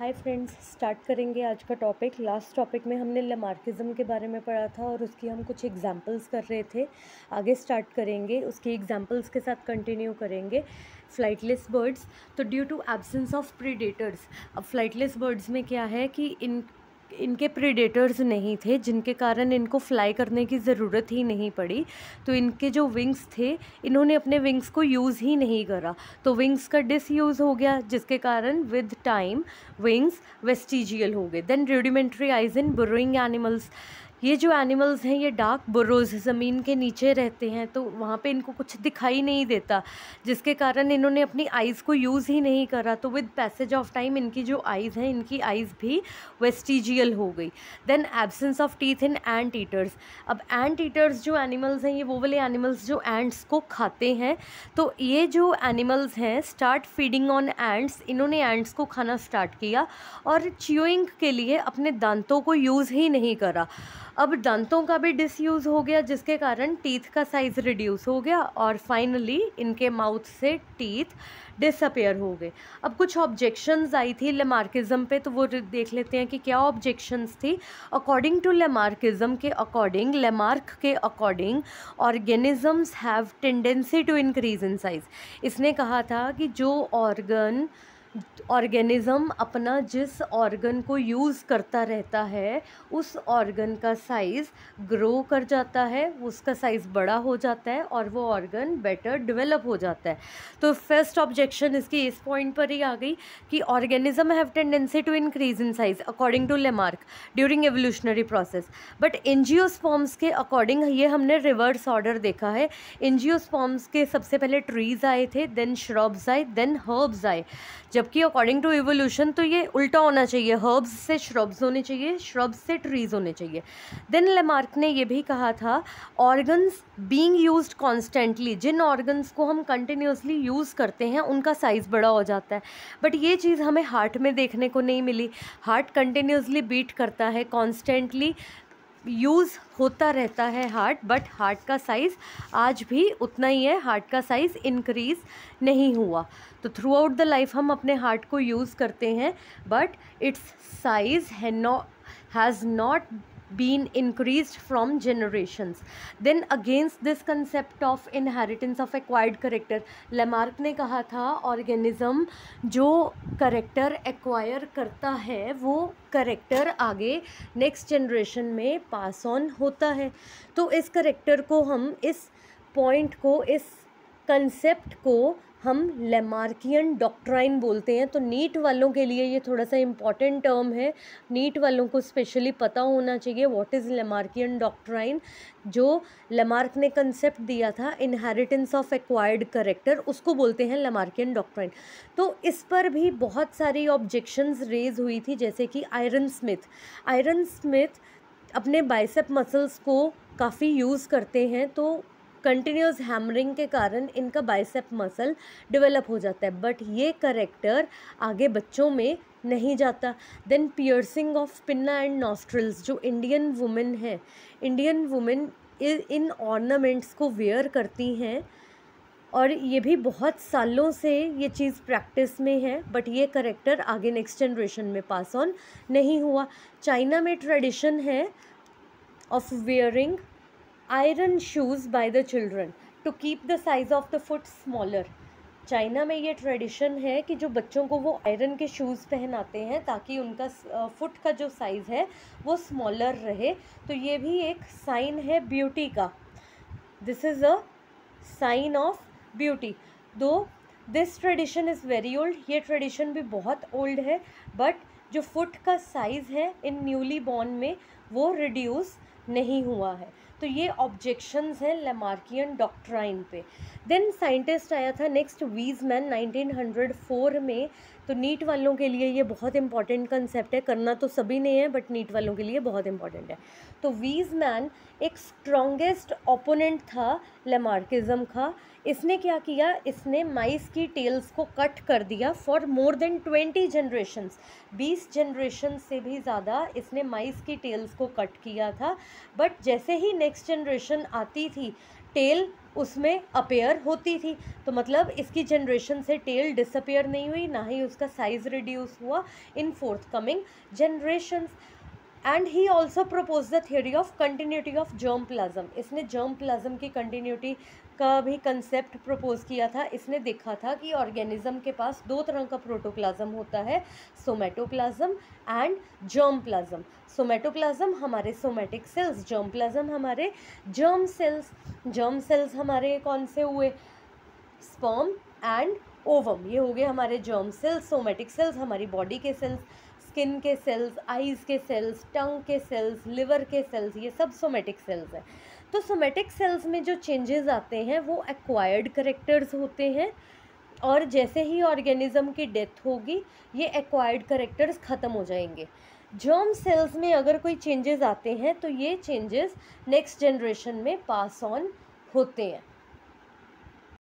Hi friends, start करेंगे आज का टॉपिक। लास्ट टॉपिक में हमने लेमार्किज्म के बारे में पढ़ा था और उसकी हम कुछ एग्जांपल्स कर रहे थे। आगे स्टार्ट करेंगे, उसकी एग्जांपल्स के साथ कंटिन्यू करेंगे। फ्लाइटलेस बर्ड्स, तो due to absence of predators, अब फ्लाइटलेस बर्ड्स में क्या है कि इनके प्रीडेटर्स नहीं थे, जिनके कारण इनको फ्लाई करने की ज़रूरत ही नहीं पड़ी। तो इनके जो विंग्स थे, इन्होंने अपने विंग्स को यूज़ ही नहीं करा, तो विंग्स का डिसयूज़ हो गया, जिसके कारण विद टाइम विंग्स वेस्टिजियल हो गए। देन रूडिमेंट्री आइज इन बुरोइंग एनिमल्स, ये जो एनिमल्स हैं ये डार्क बुरोज ज़मीन के नीचे रहते हैं, तो वहाँ पे इनको कुछ दिखाई नहीं देता, जिसके कारण इन्होंने अपनी आइज़ को यूज़ ही नहीं करा। तो विद पैसेज ऑफ टाइम इनकी जो आइज़ हैं, इनकी आइज़ भी वेस्टिजियल हो गई। Then absence of teeth in anteaters, अब एंट ईटर्स जो एनिमल्स हैं, ये वो वाले एनिमल्स जो एंट्स को खाते हैं। तो ये जो एनिमल्स हैं स्टार्ट फीडिंग ऑन एंट्स, इन्होंने एंट्स को खाना स्टार्ट किया और च्यूइंग के लिए अपने दांतों को यूज़ ही नहीं करा। अब दांतों का भी डिसयूज़ हो गया, जिसके कारण टीथ का साइज़ रिड्यूस हो गया और फाइनली इनके माउथ से टीथ डिसअपेयर हो गए। अब कुछ ऑब्जेक्शंस आई थी लेमार्किज्म पे, तो वो देख लेते हैं कि क्या ऑब्जेक्शंस थी। अकॉर्डिंग टू लेमार्किज्म के अकॉर्डिंग, लेमार्क के according, organisms have tendency to increase in size. इसने कहा था कि जो ऑर्गेनिज़म अपना जिस ऑर्गन को यूज़ करता रहता है, उस ऑर्गन का साइज़ ग्रो कर जाता है, उसका साइज़ बड़ा हो जाता है और वो ऑर्गन बेटर डेवलप हो जाता है। तो फर्स्ट ऑब्जेक्शन इसकी इस पॉइंट पर ही आ गई कि organism have tendency to increase in size according to Lamarck during evolutionary process. But angiosperms के अकॉर्डिंग ये हमने रिवर्स ऑर्डर देखा है। एंजियोस्पर्म्स के सबसे पहले ट्रीज आए थे, देन श्रब्स आए, देन हर्ब्स आए, जबकि अकॉर्डिंग टू इवोल्यूशन तो ये उल्टा होना चाहिए, हर्ब्स से श्रब्स होने चाहिए, श्रब्स से ट्रीज होने चाहिए। देन लेमार्क ने ये भी कहा था ऑर्गन्स बीइंग यूज्ड कॉन्स्टेंटली, जिन ऑर्गन्स को हम कंटिन्यूसली यूज़ करते हैं उनका साइज़ बड़ा हो जाता है। बट ये चीज़ हमें हार्ट में देखने को नहीं मिली। हार्ट कंटिन्यूसली बीट करता है, कॉन्स्टेंटली यूज़ होता रहता है हार्ट, बट हार्ट का साइज़ आज भी उतना ही है, हार्ट का साइज़ इंक्रीज़ नहीं हुआ। तो थ्रू आउट द लाइफ हम अपने हार्ट को यूज़ करते हैं, but it's size has not been increased from generations. Then against this concept of inheritance of acquired character, Lamarck ने कहा था ऑर्गेनिज्म जो करेक्टर एक्वायर करता है वो करेक्टर आगे नेक्स्ट जनरेशन में पास ऑन होता है। तो इस करेक्टर को हम, इस पॉइंट को, इस कंसेप्ट को हम लेमार्कियन डॉक्ट्राइन बोलते हैं। तो नीट वालों के लिए ये थोड़ा सा इम्पॉर्टेंट टर्म है, नीट वालों को स्पेशली पता होना चाहिए व्हाट इज़ लेमार्कियन डॉक्ट्राइन। जो लेमार्क ने कंसेप्ट दिया था इनहेरिटेंस ऑफ एक्वायर्ड करेक्टर, उसको बोलते हैं लेमार्कियन डॉक्ट्राइन। तो इस पर भी बहुत सारी ऑब्जेक्शंस रेज हुई थी, जैसे कि आयरन स्मिथ अपने बाइसेप मसल्स को काफ़ी यूज़ करते हैं, तो कंटिन्यूस हैमरिंग के कारण इनका बाइसेप मसल डेवलप हो जाता है, बट ये करेक्टर आगे बच्चों में नहीं जाता। Then piercing of pinna and nostrils, जो इंडियन वुमेन है, इंडियन वुमेन इन ऑर्नामेंट्स को वेयर करती हैं और ये भी बहुत सालों से ये चीज़ प्रैक्टिस में है, बट ये करेक्टर आगे नेक्स्ट जनरेशन में पास ऑन नहीं हुआ। चाइना में ट्रेडिशन है of wearing iron shoes by the children to keep the size of the foot smaller. China में ये ट्रेडिशन है कि जो बच्चों को वो आयरन के शूज़ पहनाते हैं ताकि उनका फुट का जो साइज़ है वो स्मॉलर रहे। तो ये भी एक साइन है ब्यूटी का, this is a sign of beauty. Though this tradition is very old, ये ट्रेडिशन भी बहुत ओल्ड है, बट जो फुट का साइज़ है इन न्यूली बॉर्न में वो रिड्यूस नहीं हुआ है। तो ये ऑब्जेक्शंस हैं लेमार्कियन डॉक्ट्राइन पे। देन साइंटिस्ट आया था नेक्स्ट वीज़मैन 1904 में। तो नीट वालों के लिए ये बहुत इंपॉर्टेंट कंसेप्ट है, करना तो सभी ने है बट नीट वालों के लिए बहुत इंपॉर्टेंट है। तो वीज़मैन एक स्ट्रॉन्गेस्ट ओपोनेंट था लेमार्किज्म का। इसने क्या किया, इसने माइस की टेल्स को कट कर दिया for more than 20 generations, 20 generation से भी ज़्यादा इसने माइस की टेल्स को कट किया था। बट जैसे ही नेक्स्ट जनरेशन आती थी, टेल उसमें अपेयर होती थी। तो मतलब इसकी जनरेशन से टेल डिसअपेयर नहीं हुई, ना ही उसका साइज रिड्यूस हुआ in fourth coming generations. And he also propose the theory of continuity of germ plasm. इसने जर्म प्लाज्म की कंटिन्यूटी का भी कंसेप्ट प्रपोज किया था। इसने देखा था कि ऑर्गेनिज्म के पास दो तरह का प्रोटोप्लाज्म होता है, सोमेटोप्लाज्म एंड जर्म प्लाज्म। सोमेटोप्लाज्म हमारे सोमेटिक सेल्स, जर्म प्लाज्म हमारे जर्म सेल्स। जर्म सेल्स हमारे कौन से हुए? स्पर्म एंड ओवम, ये हो गए हमारे जर्म सेल्स। सोमेटिक सेल्स हमारी बॉडी के सेल्स, स्किन के सेल्स, आईज के सेल्स, टंग के सेल्स, लिवर के सेल्स, ये सब सोमेटिक सेल्स हैं। तो सोमेटिक सेल्स में जो चेंजेस आते हैं वो एक्वायर्ड करेक्टर्स होते हैं, और जैसे ही ऑर्गेनिज्म की डेथ होगी ये एक्वायर्ड करेक्टर्स ख़त्म हो जाएंगे। जर्म सेल्स में अगर कोई चेंजेस आते हैं तो ये चेंजेस नेक्स्ट जनरेशन में पास ऑन होते हैं।